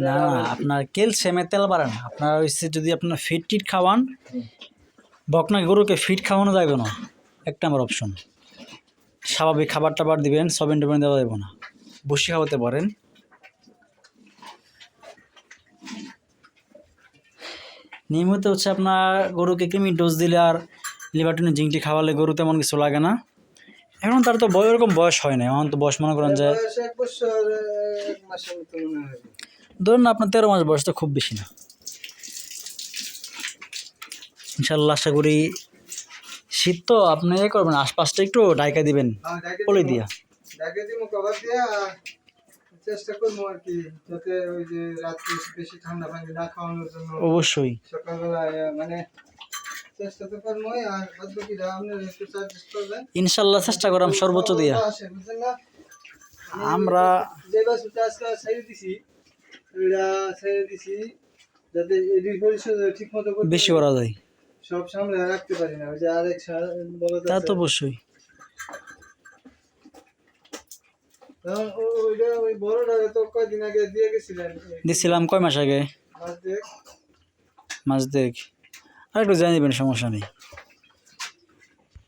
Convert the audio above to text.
না আপনার ক্যালসিয়ামের তেল বাড়ে না, আপনার হচ্ছে যদি আপনার ফিট টিট খাওয়ান, বকনা গরুকে ফিট খাওয়ানো যাবে না, এক নম্বর অপশন। স্বাভাবিক খাবার টাবার দিবেন, সবেন টবেন দেওয়া যাবে না, বসি খাওয়াতে পারেন। নিয়মিত হচ্ছে আপনার গরুকে কৃমি ডোজ দিলে আর লিভারটনিন জিংটি খাওয়ালে গরু তেমন কিছু লাগে না। এখন তার তো এরকম বয়স হয় না, এখন তো বয়স মনে করেন যে ধরুন না আপনার 13 মাস বয়স, তো খুব বেশি না। ইনশাল্লাহ আশা করি শীত তো আপনি করবেন, আশপাশটা একটু ডাইকা দিবেন পলি দিয়া। চেষ্টা করবো আর কি, যাতে ওই যে রাত্রে বেশি ঠান্ডা পানি না খাওয়ানোর জন্য। অবশ্যই সকালবেলা মানে চেষ্টা তো করবো, আর বাদবাকিটা আপনারা একটু সাজেস্ট করবেন। ইনশাল্লাহ চেষ্টা করাম সর্বোচ্চ দিয়া। বুঝছেন না, আমরা যে বাসুটা আজকে ছেড়ে দিছি যাতে এডিট পরিষদ ঠিক মতো বেশি করা যায়, সব সামনে রাখতে পারি না। ওই যে আরেক বড় তা তো অবশ্যই। ওই বড়টা তো কয়দিন আগে দিয়ে গেছিলেন? দিছিলাম কয় মাস আগে, মাস দেখ। আর একটু জানিয়ে দেবেন, সমস্যা নেই।